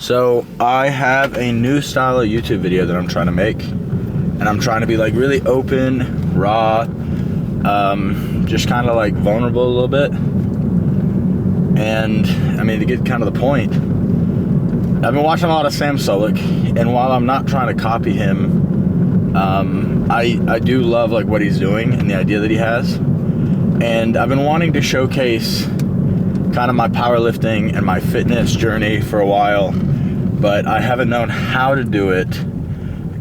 So I have a new style of YouTube video that I'm trying to make, and I'm trying to be like really open, raw, just kind of like vulnerable a little bit. And I mean, to get kind of the point, I've been watching a lot of Sam Sulek, and while I'm not trying to copy him, I do love like what he's doing and the idea that he has. And I've been wanting to showcase kind of my powerlifting and my fitness journey for a while, but I haven't known how to do it.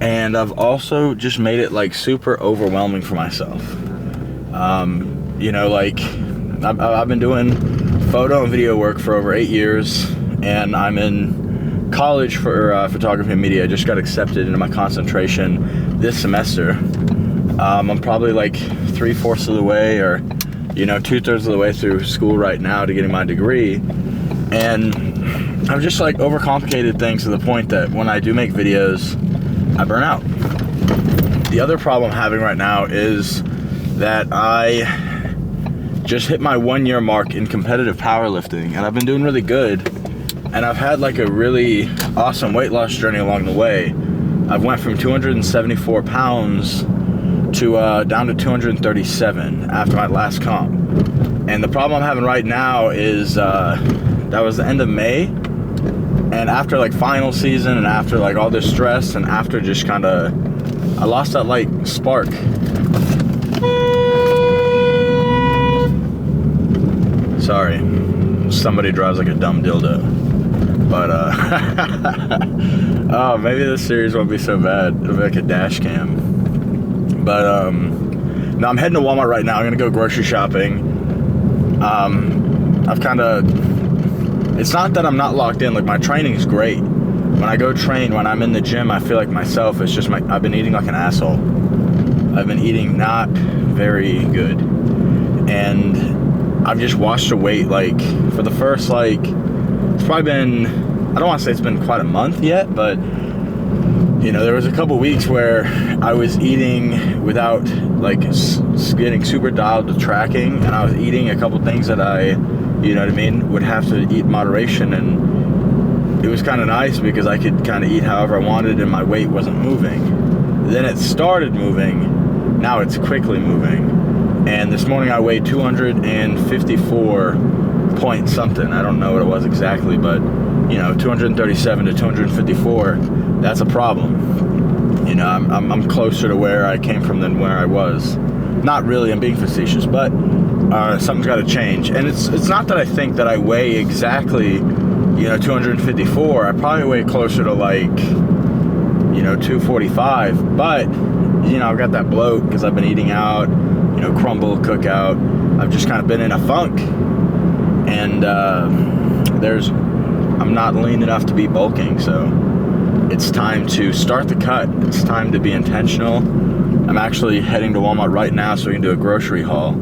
And I've also just made it like super overwhelming for myself. You know, like I've been doing photo and video work for over 8 years, and I'm in college for photography and media. I just got accepted into my concentration this semester. I'm probably like 3/4 of the way, or 2/3 of the way through school right now to getting my degree. And I've just like overcomplicated things to the point that when I do make videos, I burn out. The other problem I'm having right now is that I just hit my 1-year mark in competitive powerlifting, and I've been doing really good, and I've had like a really awesome weight loss journey along the way. I've went from 274 pounds to down to 237 after my last comp. And the problem I'm having right now is that was the end of May, and after like final season and after like all this stress and after just kind of, I lost that like spark. Sorry, somebody drives like a dumb dildo. But oh, maybe this series won't be so bad. It'll be like a dash cam. But no, I'm heading to Walmart right now. I'm gonna go grocery shopping. I've kind of, it's not that I'm not locked in. Like, my training is great. When I go train, when I'm in the gym, I feel like myself. It's just I've been eating like an asshole. I've been eating not very good, and I've just watched the weight like for the first like, it's probably been, I don't want to say it's been quite a month yet, but there was a couple weeks where I was eating without like getting super dialed to tracking, and I was eating a couple things that I, would have to eat in moderation, and it was kind of nice because I could kind of eat however I wanted and my weight wasn't moving. Then it started moving, now it's quickly moving, and this morning I weighed 254 point something, I don't know what it was exactly, but 237 to 254, that's a problem. I'm closer to where I came from than where I was. Not really, I'm being facetious, but something's got to change. And it's not that I think that I weigh exactly 254. I probably weigh closer to like 245, but I've got that bloat because I've been eating out, crumble, cookout. I've just kind of been in a funk, and I'm not lean enough to be bulking, so it's time to start the cut. It's time to be intentional. I'm actually heading to Walmart right now so we can do a grocery haul.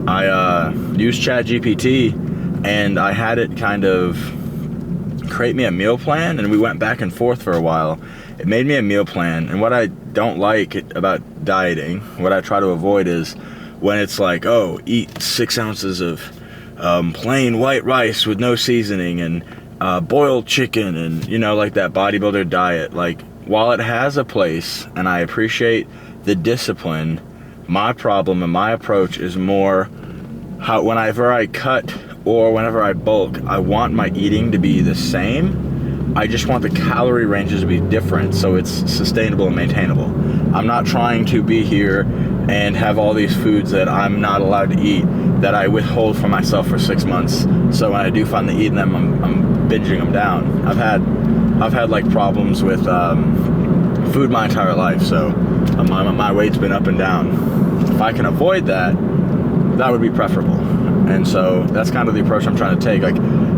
I used ChatGPT, and I had it kind of create me a meal plan, and we went back and forth for a while. It made me a meal plan, and what I don't like about dieting, what I try to avoid is when it's like, oh, eat 6 ounces of plain white rice with no seasoning, and boiled chicken, and like that bodybuilder diet. Like, while it has a place and I appreciate the discipline, my problem and my approach is more how whenever I cut or whenever I bulk, I want my eating to be the same. I just want the calorie ranges to be different so it's sustainable and maintainable. I'm not trying to be here and have all these foods that I'm not allowed to eat, that I withhold from myself for 6 months, so when I do finally eat them, I'm binging them down. I've had like problems with food my entire life, so my weight's been up and down. If I can avoid that, that would be preferable. And so that's kind of the approach I'm trying to take, like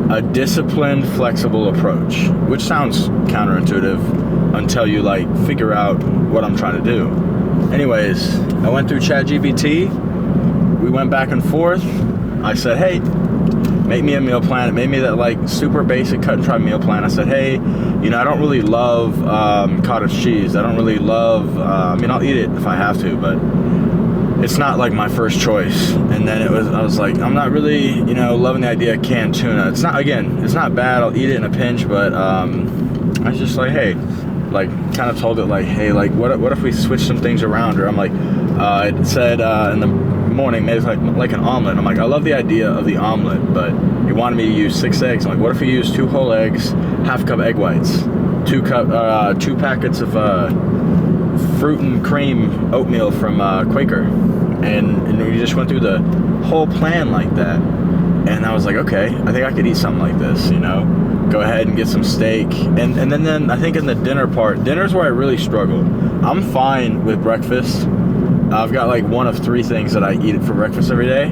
a disciplined, flexible approach, which sounds counterintuitive until you like figure out what I'm trying to do. Anyways, I went through ChatGPT. We went back and forth. I said, hey, make me a meal plan. It made me that like super basic cut and try meal plan. I said, hey, I don't really love cottage cheese. I don't really love, I'll eat it if I have to, but it's not like my first choice. And then I was like, I'm not really, you know, loving the idea of canned tuna. It's not bad, I'll eat it in a pinch, but I was just like, hey, like kind of told it like, hey, like what if we switch some things around? Or I'm like, it said in the morning maybe like an omelet. I'm like, I love the idea of the omelet, but you wanted me to use 6 eggs. I'm like, what if we use 2 whole eggs, half cup egg whites, 2 packets of fruit and cream oatmeal from Quaker, and we just went through the whole plan like that. And I was like, okay, I think I could eat something like this, you know, go ahead and get some steak. And then I think in the dinner's where I really struggle. I'm fine with breakfast. I've got like one of 3 things that I eat for breakfast every day,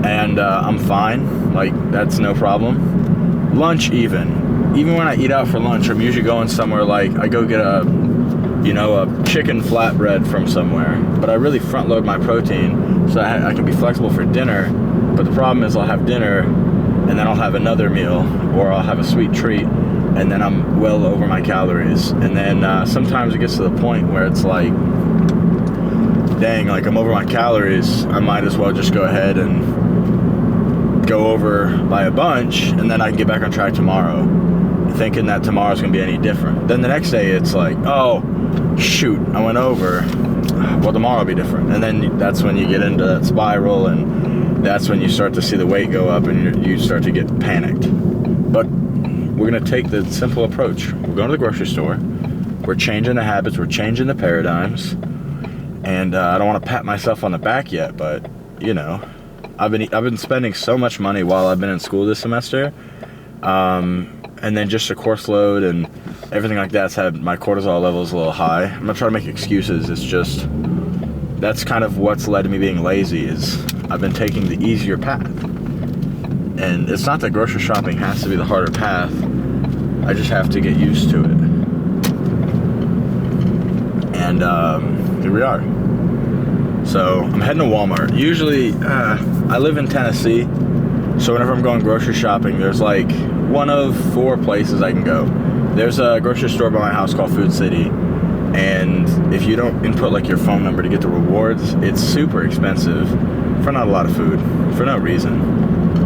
and I'm fine, like that's no problem. Lunch, even when I eat out for lunch, I'm usually going somewhere, like I go get a chicken flatbread from somewhere, but I really front load my protein so I can be flexible for dinner. But the problem is I'll have dinner and then I'll have another meal, or I'll have a sweet treat, and then I'm well over my calories. And then sometimes it gets to the point where it's like, dang, like I'm over my calories, I might as well just go ahead and go over by a bunch, and then I can get back on track tomorrow, thinking that tomorrow's gonna be any different. Then the next day it's like, oh shoot, I went over, well tomorrow will be different. And then that's when you get into that spiral, and that's when you start to see the weight go up, and you start to get panicked. But we're gonna take the simple approach. We're going to the grocery store, we're changing the habits, we're changing the paradigms. And I don't want to pat myself on the back yet, but you know, I've been spending so much money while I've been in school this semester, and then just the course load and everything like that's had my cortisol levels a little high. I'm not trying to make excuses. It's just that's kind of what's led to me being lazy. Is I've been taking the easier path, and it's not that grocery shopping has to be the harder path. I just have to get used to it. And here we are. So I'm heading to Walmart. Usually, I live in Tennessee, so whenever I'm going grocery shopping, there's like one of 4 places I can go. There's a grocery store by my house called Food City, and if you don't input like your phone number to get the rewards, it's super expensive for not a lot of food, for no reason.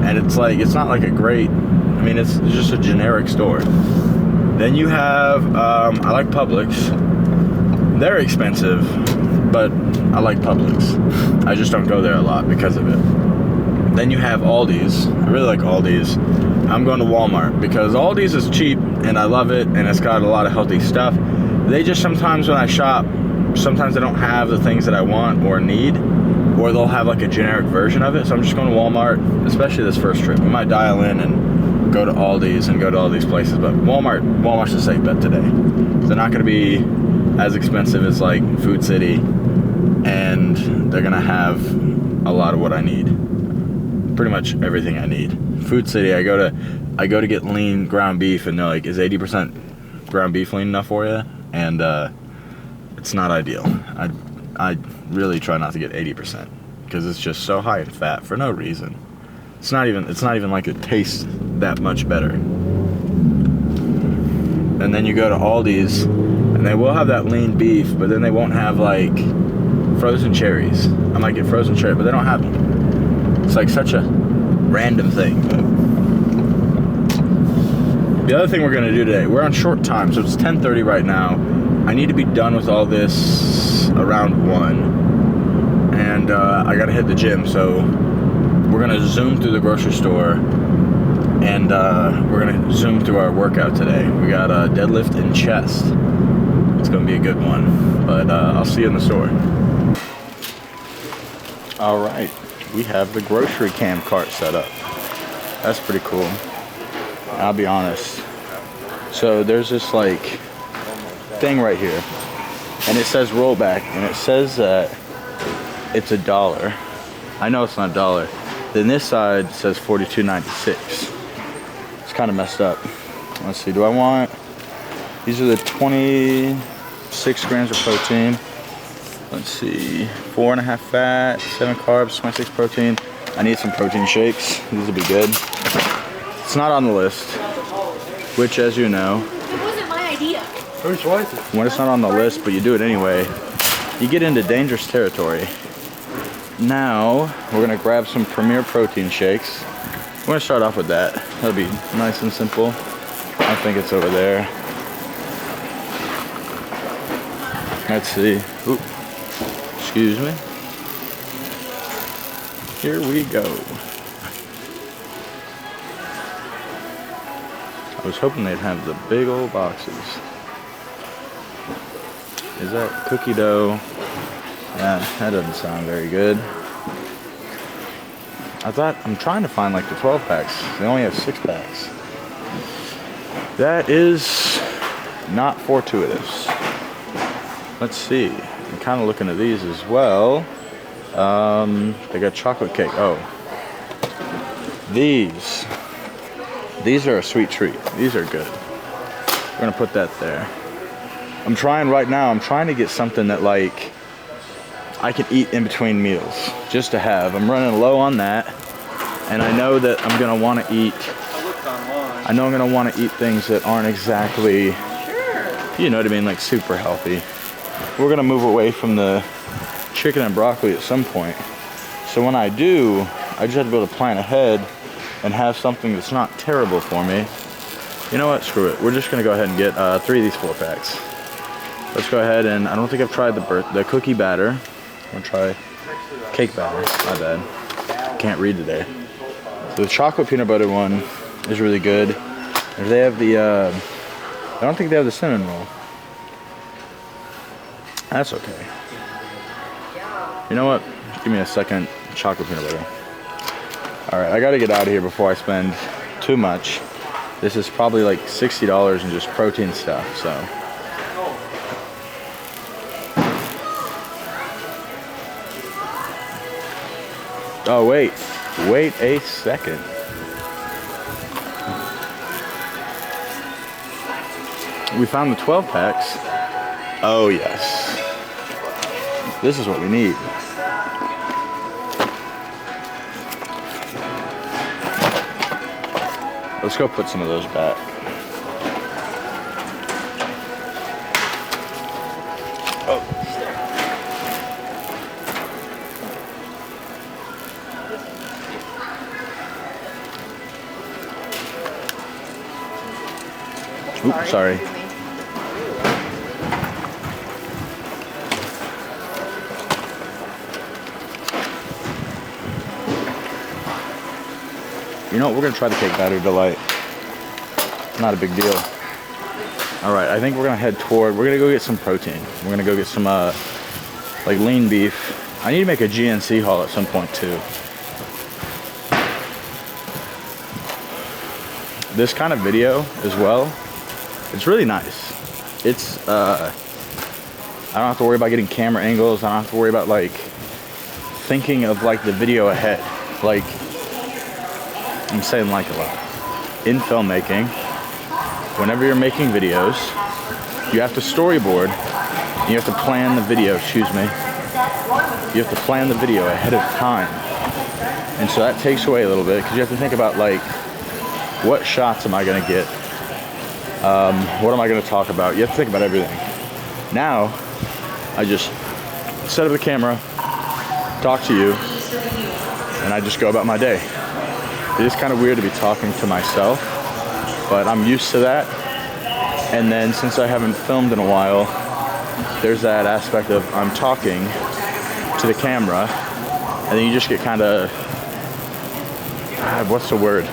And it's like, it's not like a great, I mean, it's just a generic store. Then you have, I like Publix. They're expensive, but I like Publix. I just don't go there a lot because of it. Then you have Aldi's. I really like Aldi's. I'm going to Walmart because Aldi's is cheap and I love it, and it's got a lot of healthy stuff. They just sometimes when I shop, sometimes they don't have the things that I want or need, or they'll have like a generic version of it. So I'm just going to Walmart, especially this first trip. We might dial in and go to Aldi's and go to all these places, but Walmart's a safe bet today. They're not going to be as expensive as like Food City, and they're gonna have a lot of what I need, pretty much everything I need. Food City, I go to get lean ground beef, and they're like, is 80% ground beef lean enough for you? And it's not ideal. I really try not to get 80% because it's just so high in fat for no reason. It's not even like it tastes that much better. And then you go to Aldi's, and they will have that lean beef, but then they won't have like frozen cherries. I might get frozen cherry, but they don't have them. It's like such a random thing. But the other thing we're gonna do today, we're on short time, so it's 10:30 right now. I need to be done with all this around 1, and I gotta hit the gym, so we're gonna zoom through the grocery store, and we're gonna zoom through our workout today. We got a deadlift and chest. It's gonna be a good one, but I'll see you in the store. All right, we have the grocery cam cart set up. That's pretty cool. I'll be honest. So there's this like thing right here, and it says rollback, and it says that it's $1. I know it's not $1. Then this side says $42.96. It's kind of messed up. Let's see, do I want, these are the 26 grams of protein. Let's see, 4.5 fat, 7 carbs, 26 protein. I need some protein shakes. These will be good. It's not on the list, which, as you know, it wasn't my idea. When it's not on the list, but you do it anyway, you get into dangerous territory. Now, we're gonna grab some Premier protein shakes. We're gonna start off with that. That'll be nice and simple. I think it's over there. Let's see. Oop. Excuse me. Here we go. I was hoping they'd have the big old boxes. Is that cookie dough? Yeah, that doesn't sound very good. I'm trying to find like the 12 packs. They only have 6 packs. That is not fortuitous. Let's see. I'm kind of looking at these as well. They got chocolate cake. Oh. These are a sweet treat. These are good. We're gonna put that there. I'm trying to get something that like I can eat in between meals, just to have. I'm running low on that, and I know that I'm gonna want to eat. I know I'm gonna want to eat things that aren't exactly, you know what I mean, like super healthy. We're gonna move away from the chicken and broccoli at some point. So when I do, I just have to be able to plan ahead and have something that's not terrible for me. You know what? Screw it. We're just gonna go ahead and get 3 of these 4 packs. Let's go ahead and I don't think I've tried the cookie batter. I'm gonna try cake batter. My bad. Can't read today. So the chocolate peanut butter one is really good. If they have the, I don't think they have the cinnamon roll. That's okay. You know what? Just give me a second chocolate peanut butter. All right, I gotta get out of here before I spend too much. This is probably like $60 in just protein stuff, so. Oh, wait a second. We found the 12 packs. Oh, yes. This is what we need. Let's go put some of those back. Oh. Oops, sorry. You know what, we're gonna try the cake batter delight. Not a big deal. All right, I think we're gonna go get some protein. We're gonna go get some like lean beef. I need to make a GNC haul at some point too. This kind of video as well, it's really nice. It's, I don't have to worry about getting camera angles. I don't have to worry about like thinking of like the video ahead. Like, I'm saying like a lot. In filmmaking, whenever you're making videos, you have to storyboard. You have to plan the video, excuse me. You have to plan the video ahead of time. And so that takes away a little bit because you have to think about like, what shots am I gonna get? What am I gonna talk about? You have to think about everything. Now, I just set up the camera, talk to you, and I just go about my day. It is kind of weird to be talking to myself, but I'm used to that. And then since I haven't filmed in a while, there's that aspect of I'm talking to the camera, and then you just get kind of, what's the word?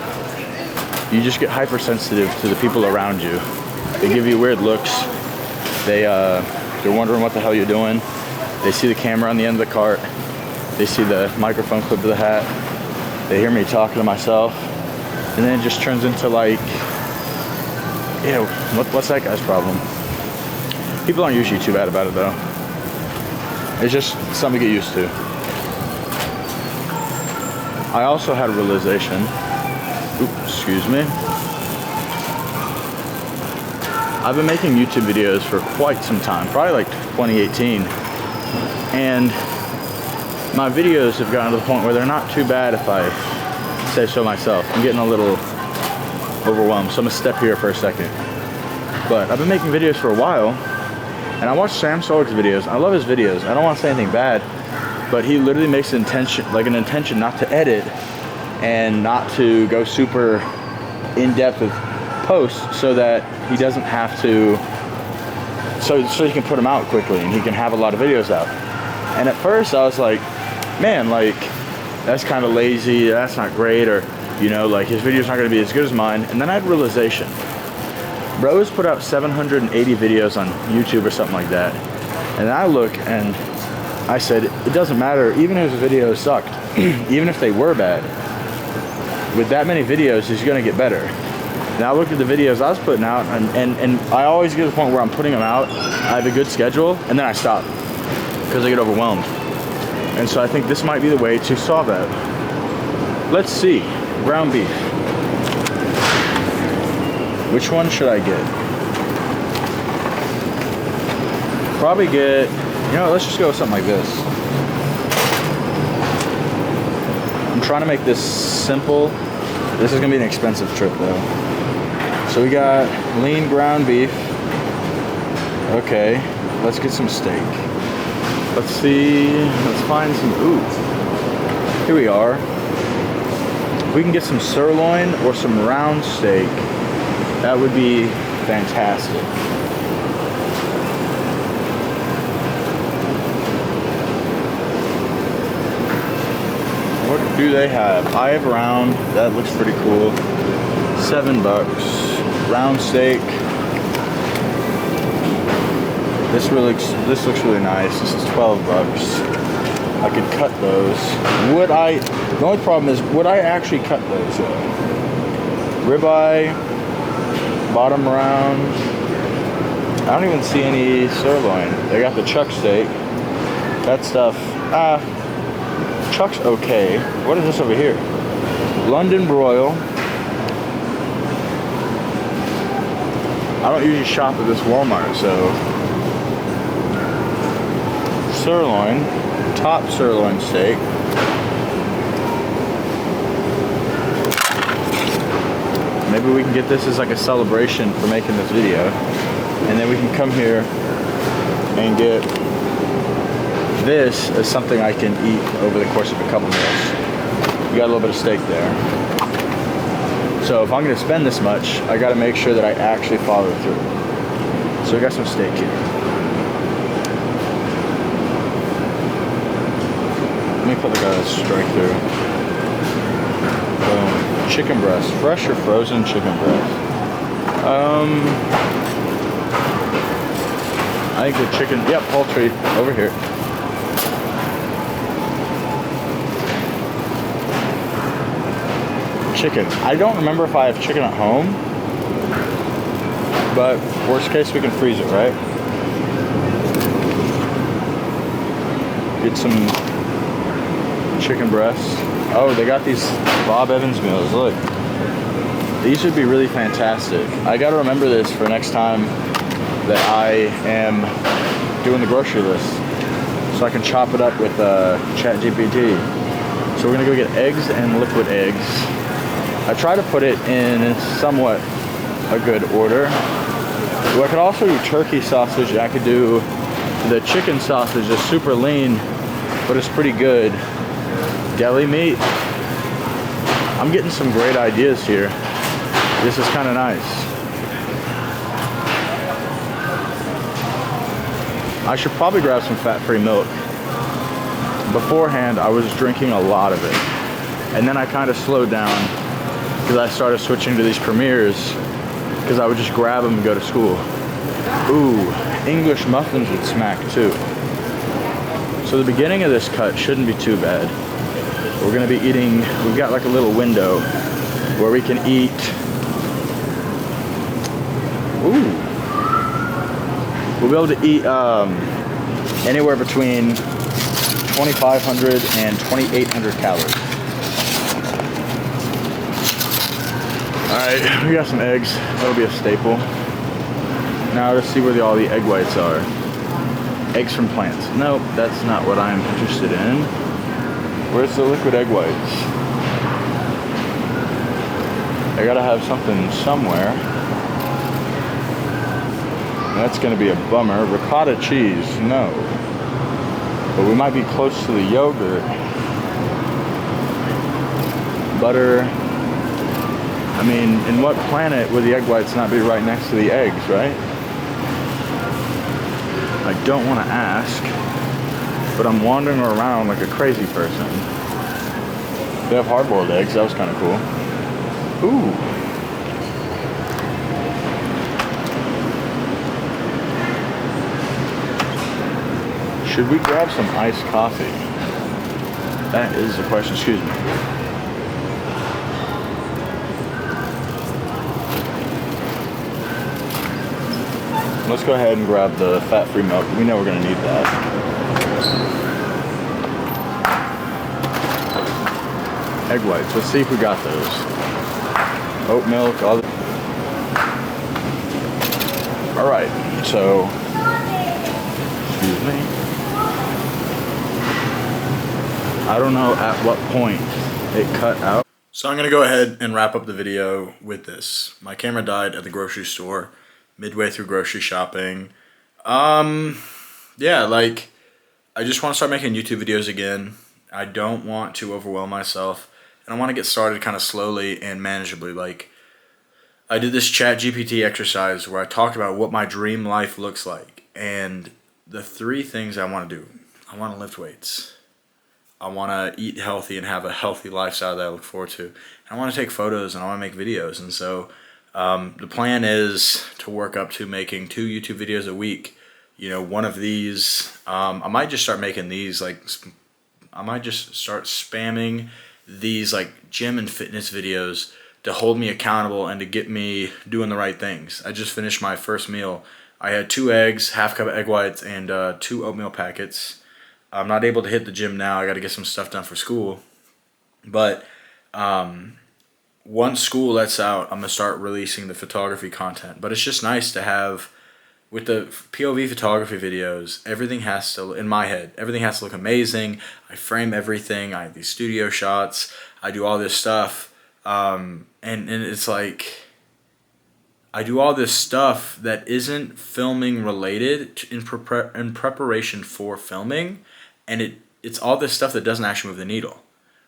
You just get hypersensitive to the people around you. They give you weird looks. They're wondering what the hell you're doing. They see the camera on the end of the cart. They see the microphone clipped to the hat. They hear me talking to myself. And then it just turns into like, you know, what's that guy's problem? People aren't usually too bad about it though. It's just something to get used to. I also had a realization. Oops, excuse me. I've been making YouTube videos for quite some time, probably like 2018. And my videos have gotten to the point where they're not too bad if I say so myself. I'm getting a little overwhelmed, so I'm gonna step here for a second. But I've been making videos for a while, and I watch Sam Sulek's videos. I love his videos. I don't want to say anything bad, but he literally makes an intention not to edit and not to go super in-depth with posts, so that he doesn't have to, so he can put them out quickly and he can have a lot of videos out. And at first I was like, man, like, that's kind of lazy, that's not great, or, you know, like, his video's not going to be as good as mine. And then I had realization. Bro's put out 780 videos on YouTube or something like that. And I look and I said, it doesn't matter, even if his videos sucked, even if they were bad, with that many videos, he's going to get better. And I looked at the videos I was putting out, and I always get to the point where I'm putting them out, I have a good schedule, and then I stop, because I get overwhelmed. And so I think this might be the way to solve that. Let's see, ground beef. Which one should I get? Probably get, you know, let's just go with something like this. I'm trying to make this simple. This is gonna be an expensive trip though. So we got lean ground beef. Okay, let's get some steak. Let's see, let's find some, ooh, here we are. We can get some sirloin or some round steak. That would be fantastic. What do they have? I have round, that looks pretty cool. $7. Round steak. This looks really nice. This is $12. I could cut those. Would I? The only problem is, would I actually cut those? Ribeye, bottom round. I don't even see any sirloin. They got the chuck steak. That stuff. Chuck's okay. What is this over here? London broil. I don't usually shop at this Walmart, so. Sirloin, top sirloin steak. Maybe we can get this as like a celebration for making this video, and then we can come here and get this as something I can eat over the course of a couple meals. We got a little bit of steak there. So if I'm gonna spend this much, I gotta make sure that I actually follow through. So we got some steak here. Let me put like a strike through. Boom. Chicken breast, fresh or frozen chicken breast. I think the chicken, yep, poultry over here. Chicken. I don't remember if I have chicken at home, but worst case we can freeze it, right? Get some chicken breasts. Oh, they got these Bob Evans meals. Look, these would be really fantastic. I gotta remember this for next time that I am doing the grocery list, so I can chop it up with ChatGPT. So we're gonna go get eggs and liquid eggs. I try to put it in somewhat a good order. Well, I could also do turkey sausage. I could do the chicken sausage. It's super lean, but it's pretty good. Deli meat. I'm getting some great ideas here. This is kind of nice. I should probably grab some fat-free milk. Beforehand, I was drinking a lot of it. And then I kind of slowed down because I started switching to these premieres because I would just grab them and go to school. Ooh, English muffins would smack too. So the beginning of this cut shouldn't be too bad. We're gonna be eating, we've got like a little window where we can eat, ooh. We'll be able to eat anywhere between 2,500 and 2,800 calories. All right, we got some eggs. That'll be a staple. Now let's see where all the egg whites are. Eggs from plants. Nope, that's not what I'm interested in. Where's the liquid egg whites? I gotta have something somewhere. That's gonna be a bummer. Ricotta cheese, no. but we might be close to the yogurt. Butter. I mean, in what planet would the egg whites not be right next to the eggs, right? I don't want to ask, but I'm wandering around like a crazy person. They have hard-boiled eggs. That was kind of cool. Ooh. Should we grab some iced coffee? That is the question. Excuse me. Let's go ahead and grab the fat-free milk. We know we're going to need that. Egg whites. Let's see if we got those. Oat milk. All right. So, excuse me. I don't know at what point it cut out. So I'm going to go ahead and wrap up the video with this. My camera died at the grocery store midway through grocery shopping. Yeah, like, I just want to start making YouTube videos again. I don't want to overwhelm myself, and I want to get started kind of slowly and manageably. Like, I did this ChatGPT exercise where I talked about what my dream life looks like, and the 3 things I want to do. I want to lift weights. I want to eat healthy and have a healthy lifestyle that I look forward to. I want to take photos and I want to make videos, and so the plan is to work up to making 2 YouTube videos a week. You know, one of these, I might just start making these, like, I might just start spamming these, like, gym and fitness videos to hold me accountable and to get me doing the right things. I just finished my first meal. I had 2 eggs, half cup of egg whites, and 2 oatmeal packets. I'm not able to hit the gym now. I got to get some stuff done for school. But, once school lets out, I'm going to start releasing the photography content. But it's just nice to have, with the POV photography videos, everything has to, in my head, everything has to look amazing. I frame everything. I have these studio shots. I do all this stuff. And it's like, I do all this stuff that isn't filming related in preparation for filming. And it's all this stuff that doesn't actually move the needle.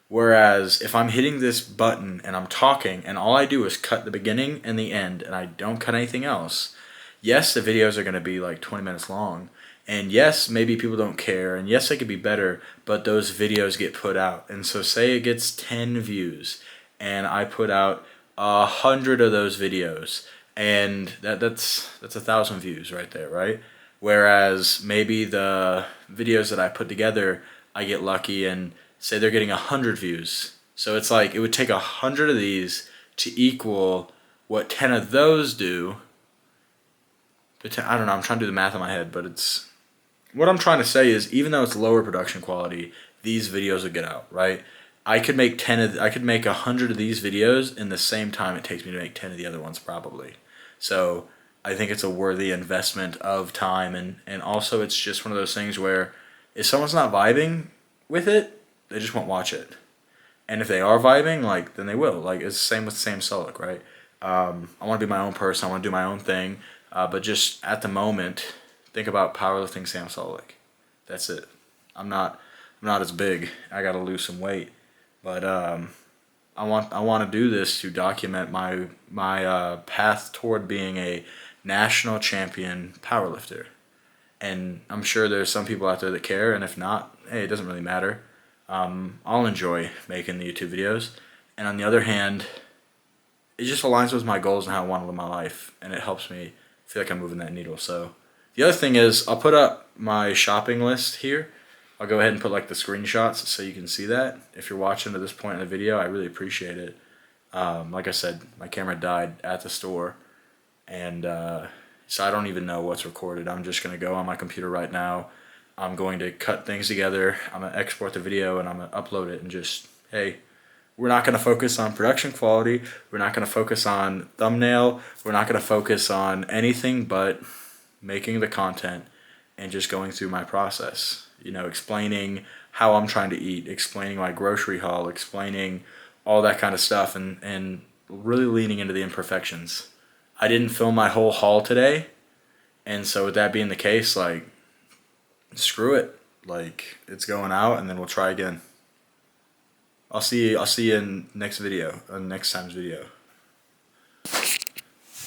Whereas if I'm hitting this button and I'm talking and all I do is cut the beginning and the end and I don't cut anything else, yes, the videos are going to be like 20 minutes long. And yes, maybe people don't care. And yes, they could be better, but those videos get put out. And so say it gets 10 views and I put out 100 of those videos, and that's 1,000 views right there, right? Whereas maybe the videos that I put together, I get lucky and say they're getting 100 views. So it's like it would take 100 of these to equal what 10 of those do. But I don't know, I'm trying to do the math in my head, but it's, what I'm trying to say is, even though it's lower production quality, these videos will get out, right? I could make 100 of these videos in the same time it takes me to make 10 of the other ones, probably. So I think it's a worthy investment of time, and also it's just one of those things where if someone's not vibing with it, they just won't watch it. And if they are vibing, like, then they will. Like, it's the same with Sam Sulek, right? I want to be my own person. I want to do my own thing. But just at the moment, think about powerlifting Sam Sulek. That's it. I'm not as big. I got to lose some weight. But I want to do this to document my path toward being a national champion powerlifter. And I'm sure there's some people out there that care, and if not, hey, it doesn't really matter. I'll enjoy making the YouTube videos, and on the other hand, it just aligns with my goals and how I want to live my life, and it helps me feel like I'm moving that needle. So the other thing is, I'll put up my shopping list here. I'll go ahead and put like the screenshots so you can see that. If you're watching to this point in the video, I really appreciate it. Like I said, my camera died at the store, and so I don't even know what's recorded. I'm just going to go on my computer right now. I'm going to cut things together. I'm going to export the video and I'm going to upload it, and just, hey, we're not going to focus on production quality. We're not going to focus on thumbnail. We're not going to focus on anything but making the content and just going through my process. You know, explaining how I'm trying to eat, explaining my grocery haul, explaining all that kind of stuff, and really leaning into the imperfections. I didn't film my whole haul today, and so with that being the case, like, screw it. like it's going out, and then we'll try again. I'll see you in next video, next time's video.